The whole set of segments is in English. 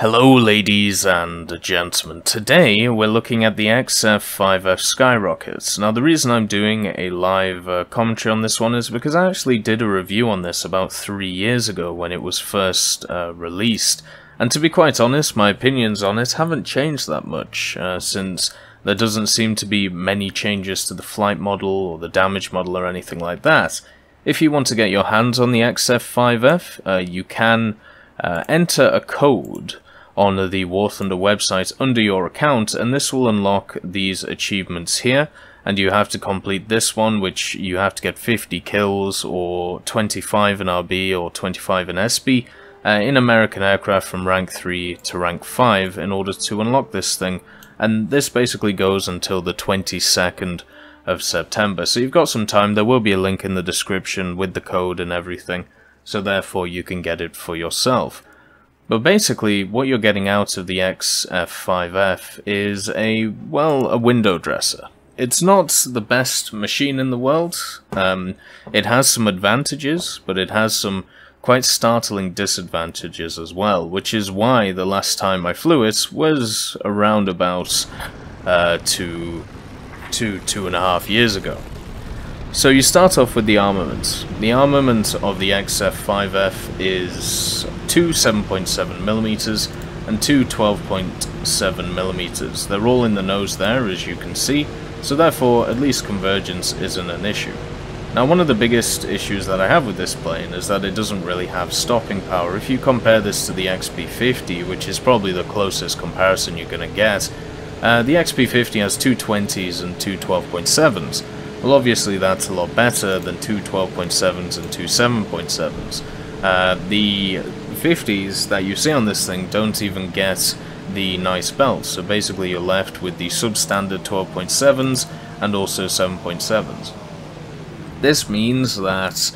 Hello ladies and gentlemen, today we're looking at the XF5F Skyrocket. Now the reason I'm doing a live commentary on this one is because I actually did a review on this about 3 years ago when it was first released, and to be quite honest, my opinions on it haven't changed that much since there doesn't seem to be many changes to the flight model or the damage model or anything like that. If you want to get your hands on the XF5F, you can enter a code on the War Thunder website under your account, and this will unlock these achievements here, and you have to complete this one, which you have to get 50 kills or 25 in RB or 25 in SB in American aircraft from rank 3 to rank 5 in order to unlock this thing, and this basically goes until the 22nd of September, so you've got some time. There will be a link in the description with the code and everything, so therefore you can get it for yourself. But basically, what you're getting out of the XF5F is a window dresser. It's not the best machine in the world. It has some advantages, but it has some quite startling disadvantages as well, which is why the last time I flew it was around about 2.5 years ago. So you start off with the armament. The armament of the XF5F is two 7.7mm and two 12.7mm. They're all in the nose there, as you can see, so therefore at least convergence isn't an issue. Now, one of the biggest issues that I have with this plane is that it doesn't really have stopping power. If you compare this to the XP50, which is probably the closest comparison you're going to get, the XP50 has two 20s and two 12.7s. Well, obviously that's a lot better than two 12.7s and two 7.7s. The 50s that you see on this thing don't even get the nice belts, so basically you're left with the substandard 12.7s and also 7.7s. This means that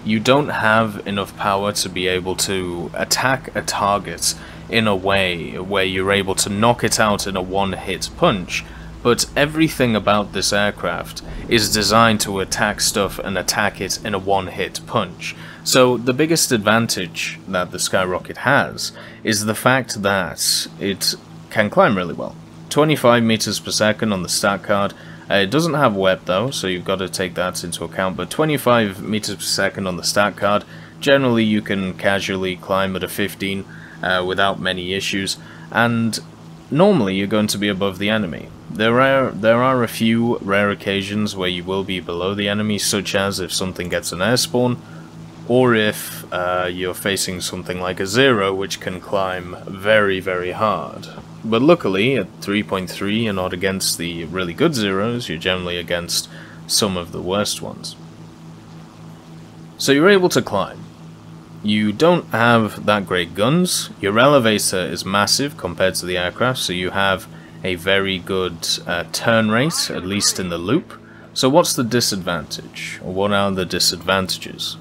you don't have enough power to be able to attack a target in a way where you're able to knock it out in a one-hit punch. But everything about this aircraft is designed to attack stuff and attack it in a one-hit punch. So the biggest advantage that the Skyrocket has is the fact that it can climb really well. 25 meters per second on the stat card. It doesn't have WEP though, so you've got to take that into account, but 25 meters per second on the stat card, generally you can casually climb at a 15 without many issues, and normally you're going to be above the enemy. There are a few rare occasions where you will be below the enemy, such as if something gets an air spawn, or if you're facing something like a Zero, which can climb very, very hard. But luckily, at 3.3, you're not against the really good Zeros, you're generally against some of the worst ones. So you're able to climb. You don't have that great guns. Your elevator is massive compared to the aircraft, so you have a very good turn rate, at least in the loop. So what's the disadvantage? Or what are the disadvantages?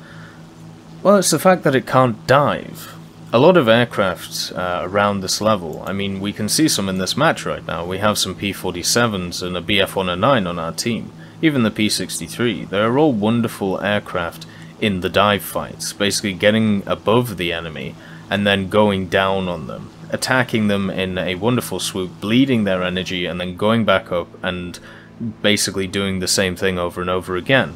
Well, it's the fact that it can't dive. A lot of aircraft around this level, I mean, we can see some in this match right now. We have some P-47s and a BF-109 on our team. Even the P-63. They're all wonderful aircraft in the dive fights, basically getting above the enemy and then going down on them, attacking them in a wonderful swoop, bleeding their energy, and then going back up and basically doing the same thing over and over again.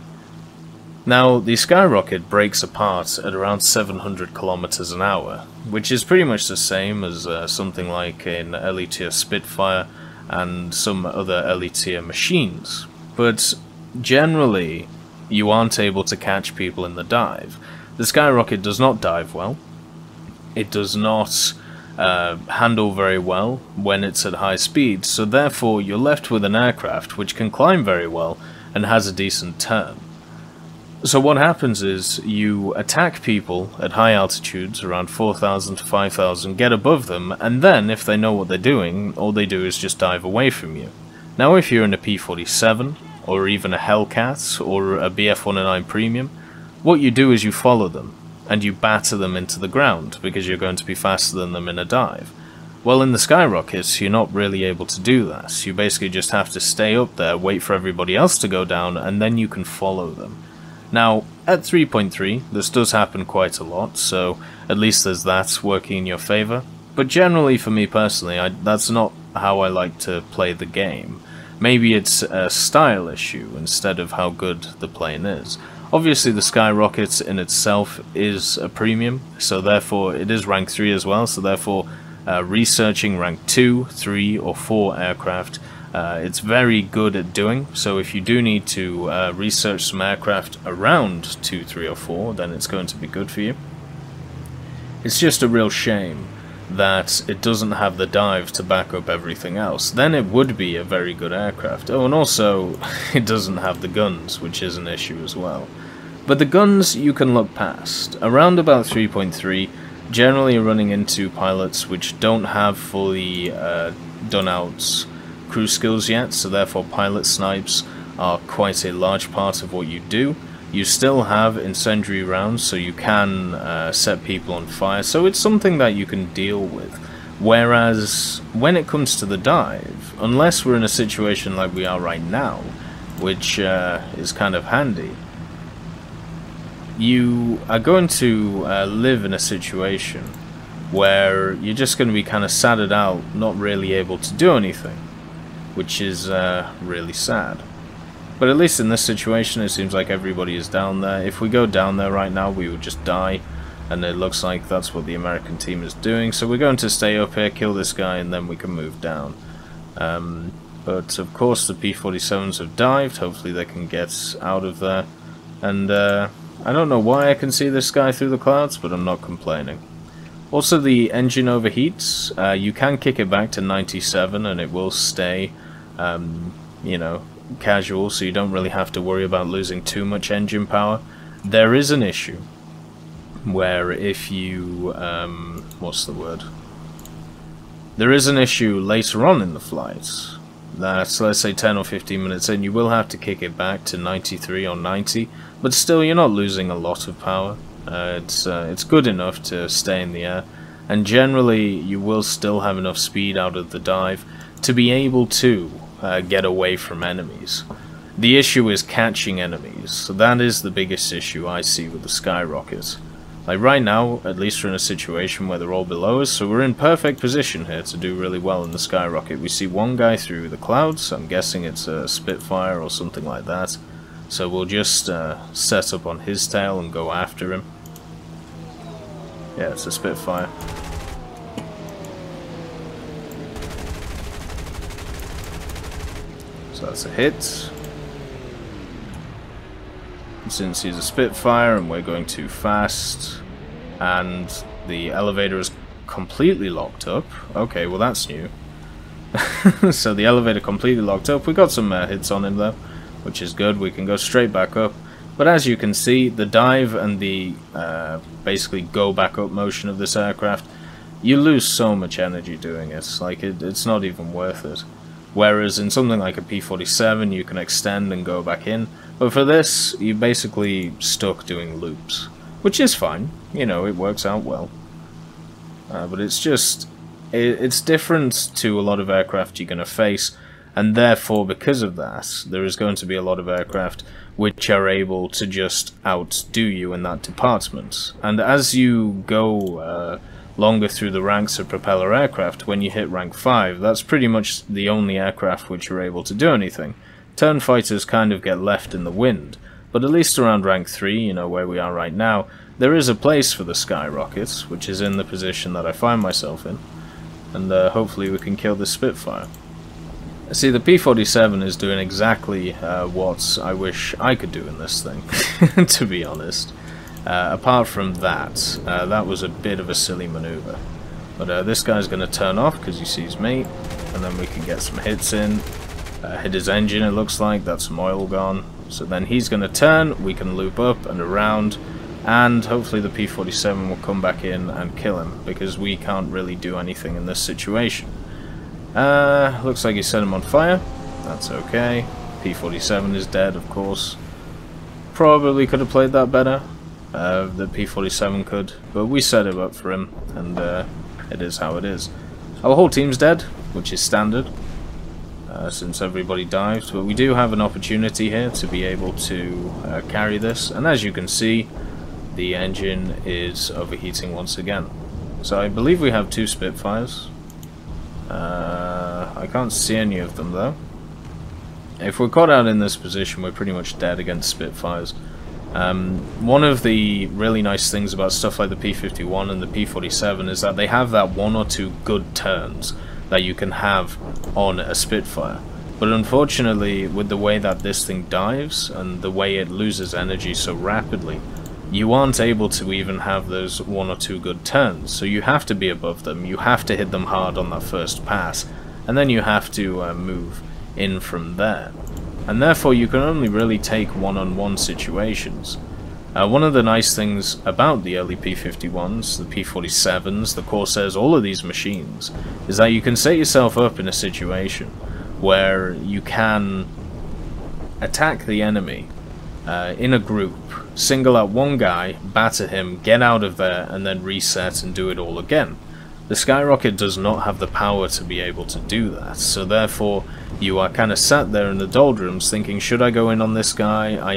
Now, the Skyrocket breaks apart at around 700 kilometers an hour, which is pretty much the same as something like an early tier Spitfire and some other early tier machines, but generally you aren't able to catch people in the dive. The Skyrocket does not dive well. It does not handle very well when it's at high speed, so therefore you're left with an aircraft which can climb very well and has a decent turn. So what happens is you attack people at high altitudes, around 4,000 to 5,000, get above them, and then if they know what they're doing, all they do is just dive away from you. Now if you're in a P-47, or even a Hellcat, or a BF-109 Premium, what you do is you follow them, and you batter them into the ground, because you're going to be faster than them in a dive. Well, in the Skyrockets, you're not really able to do that. You basically just have to stay up there, wait for everybody else to go down, and then you can follow them. Now, at 3.3, this does happen quite a lot, so at least there's that working in your favour. But generally, for me personally, that's not how I like to play the game. Maybe it's a style issue instead of how good the plane is. Obviously, the Skyrocket in itself is a premium, so therefore it is rank 3 as well, so therefore researching rank 2, 3 or 4 aircraft, it's very good at doing. So if you do need to research some aircraft around 2, 3 or 4, then it's going to be good for you. It's just a real shame that it doesn't have the dive to back up everything else. Then it would be a very good aircraft. Oh, and also it doesn't have the guns, which is an issue as well. But the guns you can look past. Around about 3.3, generally you're running into pilots which don't have fully done out crew skills yet, so therefore pilot snipes are quite a large part of what you do. You still have incendiary rounds, so you can set people on fire, so it's something that you can deal with. Whereas, when it comes to the dive, unless we're in a situation like we are right now, which is kind of handy, you are going to live in a situation where you're just going to be kind of satted out, not really able to do anything, which is really sad. But at least in this situation, it seems like everybody is down there. If we go down there right now, we would just die. And it looks like that's what the American team is doing. So we're going to stay up here, kill this guy, and then we can move down. But of course, the P-47s have dived. Hopefully they can get out of there. And I don't know why I can see this guy through the clouds, but I'm not complaining. Also, the engine overheats. You can kick it back to 97, and it will stay, you know, casual, so you don't really have to worry about losing too much engine power. There is an issue where if you what's the word? There is an issue later on in the flight that, let's say 10 or 15 minutes in, you will have to kick it back to 93 or 90, but still you're not losing a lot of power. It's good enough to stay in the air, and generally you will still have enough speed out of the dive to be able to get away from enemies. The issue is catching enemies, so that is the biggest issue I see with the Skyrocket. Like right now, at least we're in a situation where they're all below us, so we're in perfect position here to do really well in the Skyrocket. We see one guy through the clouds, I'm guessing it's a Spitfire or something like that, so we'll just set up on his tail and go after him. Yeah, it's a Spitfire. So that's a hit. And since he's a Spitfire and we're going too fast, and the elevator is completely locked up. Okay, well that's new. So the elevator completely locked up. We got some hits on him though, which is good. We can go straight back up. But as you can see, the dive and the basically go back up motion of this aircraft, you lose so much energy doing it. Like it's not even worth it. Whereas in something like a P-47, you can extend and go back in. But for this, you're basically stuck doing loops. Which is fine. You know, it works out well. But it's just... It's different to a lot of aircraft you're going to face. And therefore, because of that, there is going to be a lot of aircraft which are able to just outdo you in that department. And as you go... longer through the ranks of propeller aircraft, when you hit rank 5, that's pretty much the only aircraft which are able to do anything. Turn fighters kind of get left in the wind, but at least around rank 3, you know, where we are right now, there is a place for the Skyrocket, which is in the position that I find myself in, and hopefully we can kill this Spitfire. See, the P-47 is doing exactly what I wish I could do in this thing, to be honest. Apart from that, that was a bit of a silly maneuver. But this guy's going to turn off because he sees me, and then we can get some hits in. Hit his engine, it looks like, that's some oil gone. So then he's going to turn, we can loop up and around, and hopefully the P-47 will come back in and kill him, because we can't really do anything in this situation. Looks like he set him on fire, that's okay. P-47 is dead, of course. Probably could have played that better. The P-47 could, but we set it up for him, and it is how it is. Our whole team's dead, which is standard, since everybody dived, but we do have an opportunity here to be able to carry this, and as you can see, the engine is overheating once again. So I believe we have 2 Spitfires. I can't see any of them though. If we're caught out in this position, we're pretty much dead against Spitfires. One of the really nice things about stuff like the P51 and the P47 is that they have that 1 or 2 good turns that you can have on a Spitfire. But unfortunately, with the way that this thing dives and the way it loses energy so rapidly, you aren't able to even have those 1 or 2 good turns. So you have to be above them, you have to hit them hard on that first pass, and then you have to move in from there. And therefore you can only really take one-on-one situations. One of the nice things about the early P51s, the P47s, the Corsairs, all of these machines, is that you can set yourself up in a situation where you can attack the enemy in a group, single out one guy, batter him, get out of there, and then reset and do it all again. The Skyrocket does not have the power to be able to do that, so therefore you are kind of sat there in the doldrums thinking, should I go in on this guy? I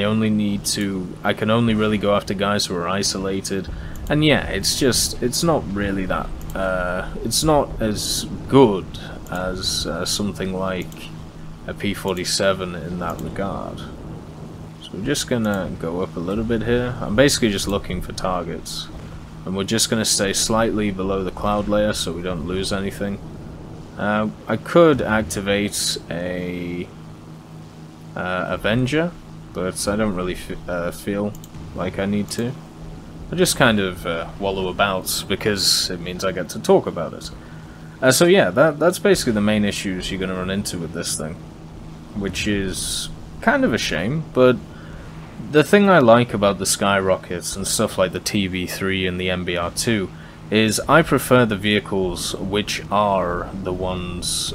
can only really go after guys who are isolated. And yeah, it's not really that, it's not as good as something like a P47 in that regard. So we're just gonna go up a little bit here. I'm basically just looking for targets. And we're just going to stay slightly below the cloud layer so we don't lose anything. I could activate a Avenger, but I don't really feel like I need to. I just kind of wallow about because it means I get to talk about it. So yeah, that's basically the main issues you're going to run into with this thing, which is kind of a shame, but the thing I like about the Skyrockets and stuff like the TB3 and the MBR2 is I prefer the vehicles which are the ones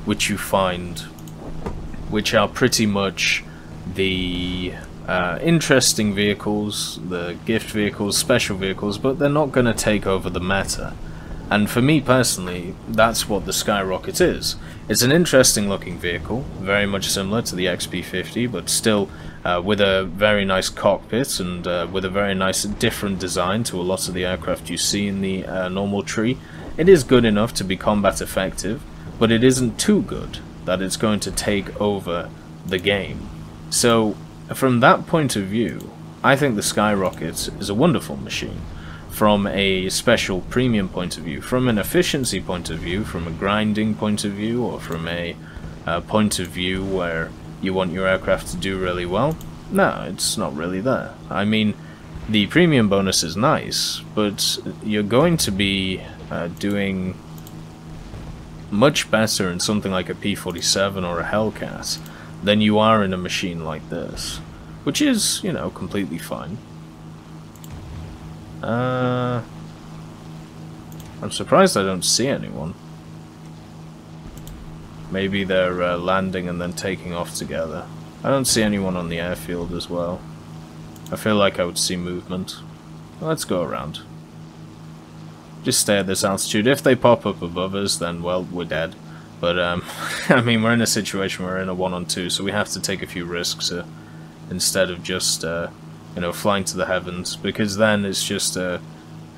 which you find which are pretty much the interesting vehicles, the gift vehicles, special vehicles, but they're not going to take over the meta. And for me personally, that's what the Skyrocket is. It's an interesting looking vehicle, very much similar to the XP50, but still with a very nice cockpit and with a very nice different design to a lot of the aircraft you see in the normal tree. It is good enough to be combat effective, but it isn't too good that it's going to take over the game. So from that point of view, I think the Skyrocket is a wonderful machine. From a special premium point of view, from an efficiency point of view, from a grinding point of view, or from a point of view where you want your aircraft to do really well, no, it's not really there. I mean, the premium bonus is nice, but you're going to be doing much better in something like a P47 or a Hellcat than you are in a machine like this, which is, you know, completely fine. I'm surprised I don't see anyone. Maybe they're landing and then taking off together. I don't see anyone on the airfield as well. I feel like I would see movement. Let's go around. Just stay at this altitude. If they pop up above us, then, well, we're dead. But, I mean, we're in a situation where we're in a 1-on-2, so we have to take a few risks instead of just, you know, flying to the heavens, because then it's just a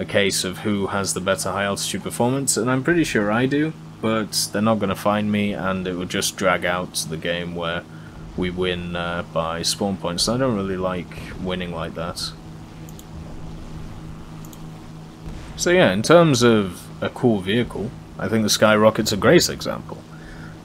case of who has the better high altitude performance, and I'm pretty sure I do, but they're not going to find me, and it will just drag out the game where we win by spawn points. I don't really like winning like that. So yeah, in terms of a cool vehicle, I think the Skyrocket's a great example.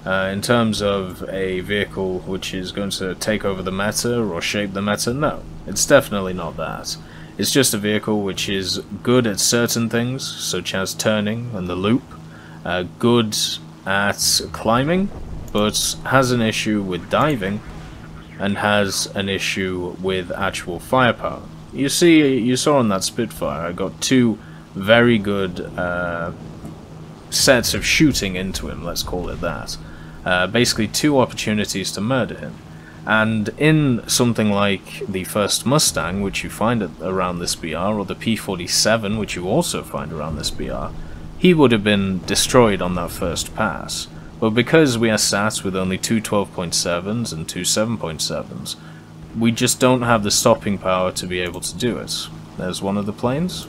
In terms of a vehicle which is going to take over the meta or shape the meta, no, it's definitely not that. It's just a vehicle which is good at certain things, such as turning and the loop, good at climbing, but has an issue with diving, and has an issue with actual firepower. You saw on that Spitfire, I got two very good sets of shooting into him, let's call it that. Basically 2 opportunities to murder him. And in something like the first Mustang, which you find around this BR, or the P47, which you also find around this BR, he would have been destroyed on that first pass. But because we are sat with only 2 12.7s and 2 7.7s, we just don't have the stopping power to be able to do it. There's one of the planes.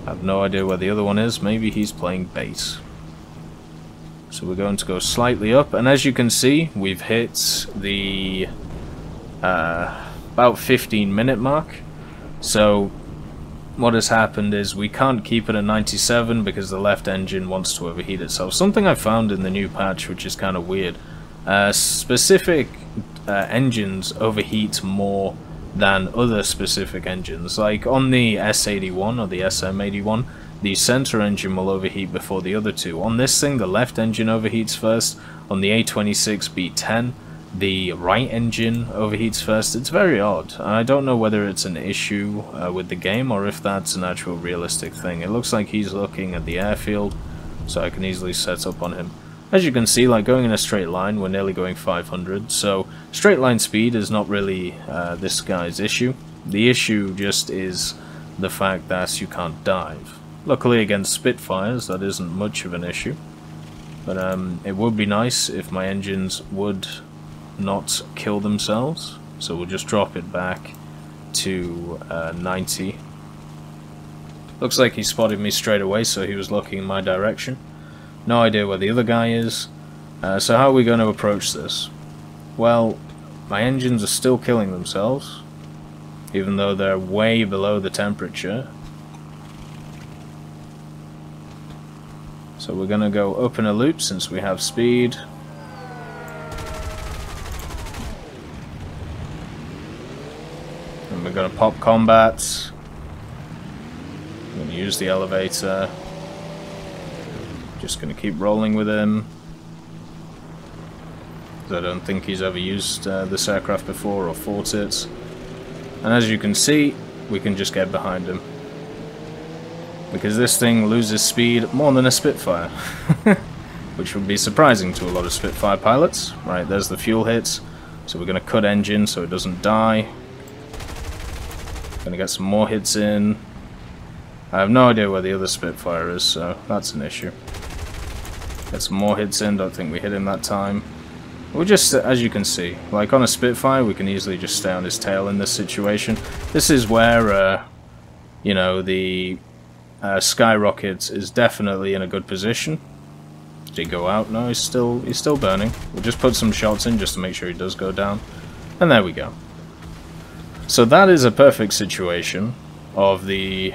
I have no idea where the other one is. Maybe he's playing bait. So we're going to go slightly up, and as you can see, we've hit the about 15-minute mark. So what has happened is we can't keep it at 97 because the left engine wants to overheat itself. Something I found in the new patch, which is kind of weird. Specific engines overheat more than other specific engines. Like on the S81 or the SM81, the center engine will overheat before the other two. On this thing, the left engine overheats first. On the A26B10, the right engine overheats first. It's very odd. I don't know whether it's an issue with the game or if that's an actual realistic thing. It looks like he's looking at the airfield, so I can easily set up on him. As you can see, like going in a straight line, we're nearly going 500, so straight line speed is not really this guy's issue. The issue just is the fact that you can't dive. Luckily against Spitfires, that isn't much of an issue, but it would be nice if my engines would not kill themselves, so we'll just drop it back to 90. Looks like he spotted me straight away, so he was looking in my direction. No idea where the other guy is. So how are we going to approach this? Well, my engines are still killing themselves, even though they're way below the temperature. So we're going to go up in a loop since we have speed. And we're going to pop combat. I'm going to use the elevator. Just going to keep rolling with him. I don't think he's ever used this aircraft before or fought it. And as you can see, we can just get behind him. Because this thing loses speed more than a Spitfire. Which would be surprising to a lot of Spitfire pilots. Right, there's the fuel hits. So we're going to cut engine so it doesn't die. Going to get some more hits in. I have no idea where the other Spitfire is, so that's an issue. Get some more hits in, don't think we hit him that time. We're just, as you can see, like on a Spitfire, we can easily just stay on his tail in this situation. This is where, you know, the Skyrocket is definitely in a good position. Did he go out? No, he's still burning. We'll just put some shots in just to make sure he does go down. And there we go. So that is a perfect situation of this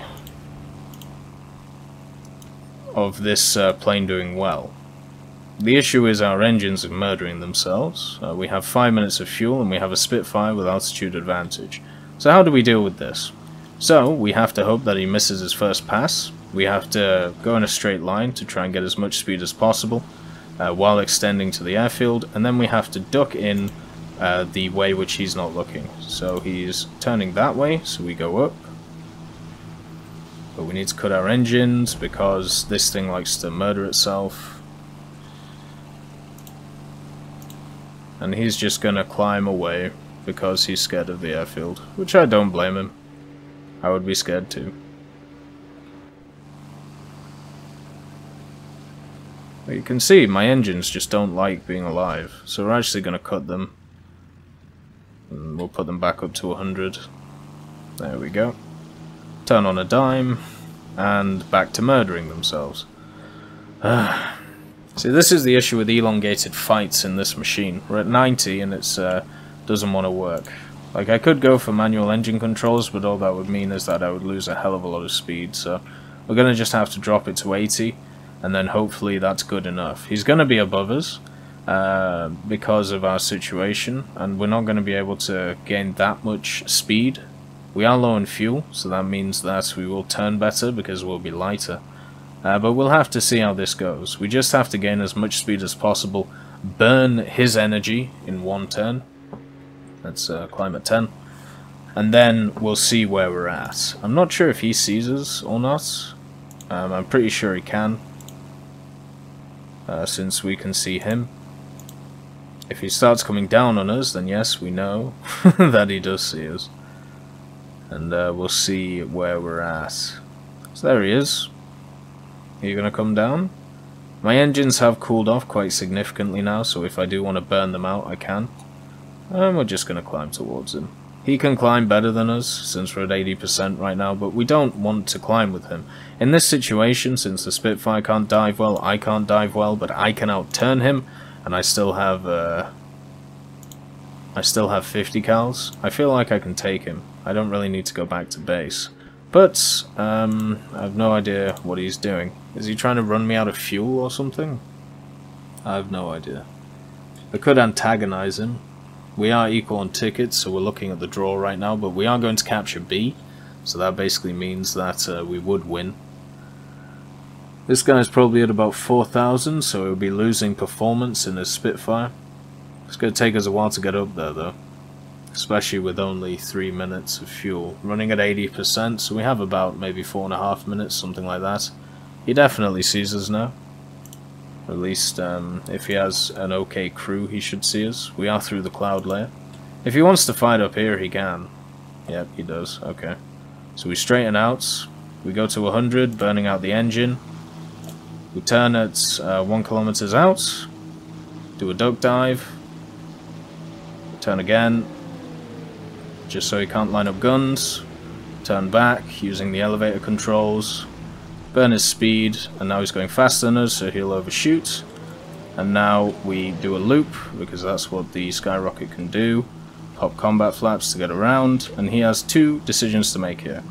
plane doing well. The issue is our engines are murdering themselves. We have 5 minutes of fuel and we have a Spitfire with altitude advantage. So how do we deal with this? So we have to hope that he misses his first pass. We have to go in a straight line to try and get as much speed as possible while extending to the airfield, and then we have to duck in the way which he's not looking. So he's turning that way, so we go up. But we need to cut our engines because this thing likes to murder itself. And he's just gonna climb away because he's scared of the airfield, which I don't blame him. I would be scared too. But you can see my engines just don't like being alive, so we're actually gonna cut them. And we'll put them back up to 100. There we go. Turn on a dime, and back to murdering themselves. See, this is the issue with elongated fights in this machine. We're at 90 and it doesn't want to work. Like, I could go for manual engine controls, but all that would mean is that I would lose a hell of a lot of speed, so we're going to just have to drop it to 80, and then hopefully that's good enough. He's going to be above us because of our situation, and we're not going to be able to gain that much speed. We are low on fuel, so that means that we will turn better because we'll be lighter. But we'll have to see how this goes. We just have to gain as much speed as possible, burn his energy in one turn. Let's climb at 10. And then we'll see where we're at. I'm not sure if he sees us or not. I'm pretty sure he can, since we can see him. If he starts coming down on us, then yes, we know that he does see us. And we'll see where we're at. So there he is. Are you going to come down? My engines have cooled off quite significantly now, so if I do want to burn them out, I can. And we're just going to climb towards him. He can climb better than us, since we're at 80% right now, but we don't want to climb with him. In this situation, since the Spitfire can't dive well, I can't dive well, but I can outturn him, and I still have 50 cals. I feel like I can take him. I don't really need to go back to base. But, I have no idea what he's doing. Is he trying to run me out of fuel or something? I have no idea. I could antagonize him. We are equal on tickets, so we're looking at the draw right now, but we are going to capture B, so that basically means that we would win. This guy's probably at about 4,000, so he'll be losing performance in his Spitfire. It's going to take us a while to get up there, though, especially with only 3 minutes of fuel. Running at 80%, so we have about maybe 4.5 minutes, something like that. He definitely sees us now. At least, if he has an okay crew, he should see us. We are through the cloud layer. If he wants to fight up here, he can. Yep, he does. Okay. So we straighten out. We go to 100, burning out the engine. We turn at 1 kilometers out. Do a duck dive. Turn again. Just so he can't line up guns. Turn back, using the elevator controls. Burn his speed, and now he's going faster than us, so he'll overshoot. And now we do a loop, because that's what the Skyrocket can do. Pop combat flaps to get around, and he has 2 decisions to make here.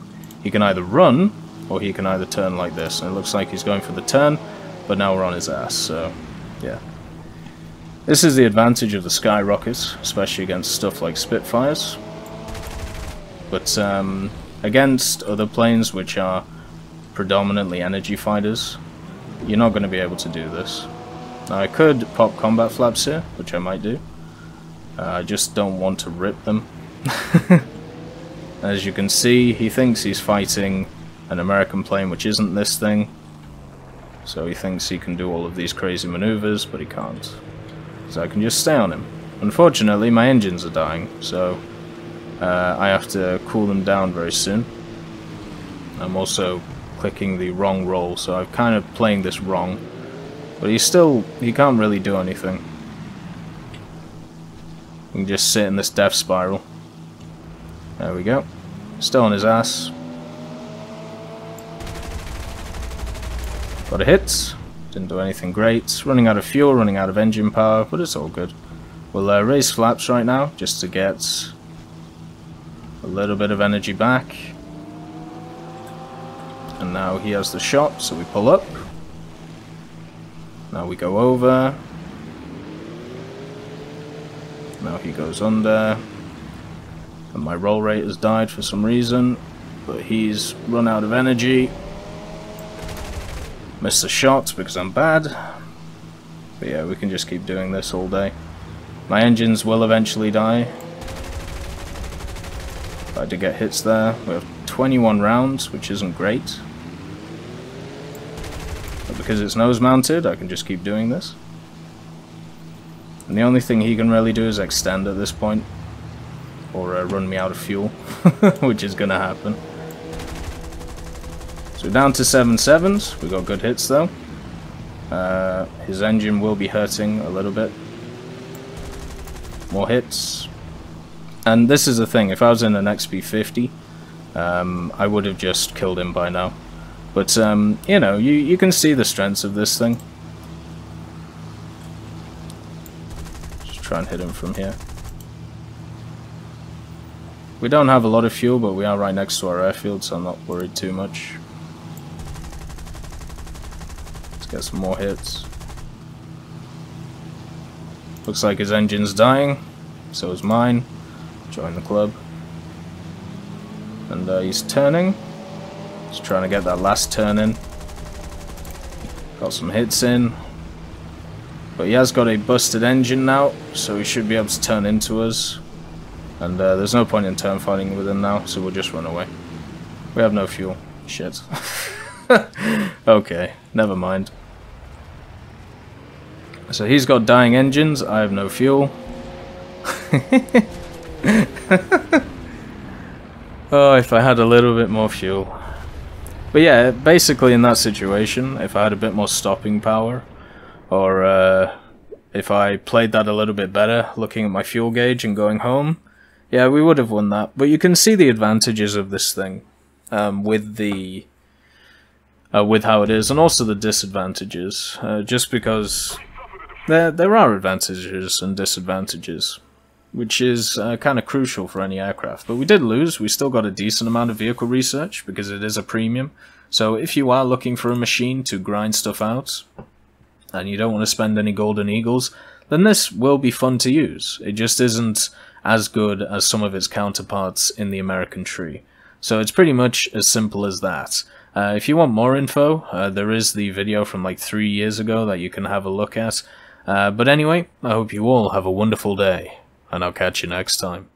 He can either run, or he can either turn like this. And it looks like he's going for the turn, but now we're on his ass, so yeah. This is the advantage of the Skyrocket, especially against stuff like Spitfires. But against other planes which are predominantly energy fighters, you're not going to be able to do this. Now I could pop combat flaps here, which I might do. I just don't want to rip them. As you can see, he thinks he's fighting an American plane which isn't this thing. So he thinks he can do all of these crazy maneuvers, but he can't. So I can just stay on him. Unfortunately, my engines are dying, so I have to cool them down very soon. I'm also clicking the wrong roll, so I'm kind of playing this wrong. But he can't really do anything. He can just sit in this death spiral. There we go. Still on his ass. Got a hit. Didn't do anything great. Running out of fuel, running out of engine power, but it's all good. We'll raise flaps right now, just to get a little bit of energy back. And now he has the shot, so we pull up. Now we go over. Now he goes under. And my roll rate has died for some reason, but he's run out of energy. Missed the shot because I'm bad. But yeah, we can just keep doing this all day. My engines will eventually die. I had to get hits there. We have 21 rounds, which isn't great. But because it's nose mounted, I can just keep doing this. And the only thing he can really do is extend at this point. Or run me out of fuel, which is gonna happen. So down to 7.7s. We got good hits though. His engine will be hurting a little bit. More hits. And this is the thing, if I was in an XP50, I would have just killed him by now. But, you know, you can see the strengths of this thing. Just try and hit him from here. We don't have a lot of fuel, but we are right next to our airfield, so I'm not worried too much. Let's get some more hits. Looks like his engine's dying, so is mine. Join the club. And he's turning. He's trying to get that last turn in. Got some hits in. But he has got a busted engine now, so he should be able to turn into us. And there's no point in turn fighting with him now, so we'll just run away. We have no fuel. Shit. Okay, never mind. So he's got dying engines, I have no fuel. Oh, if I had a little bit more fuel. But yeah, basically in that situation, if I had a bit more stopping power, or if I played that a little bit better, looking at my fuel gauge and going home, Yeah, we would have won that, but you can see the advantages of this thing with how it is, and also the disadvantages, just because there are advantages and disadvantages, which is kind of crucial for any aircraft. But we did lose. We still got a decent amount of vehicle research because it is a premium. So if you are looking for a machine to grind stuff out, and you don't want to spend any golden eagles, then this will be fun to use. It just isn't as good as some of its counterparts in the American tree. So it's pretty much as simple as that. If you want more info, there is the video from like 3 years ago that you can have a look at. But anyway, I hope you all have a wonderful day, and I'll catch you next time.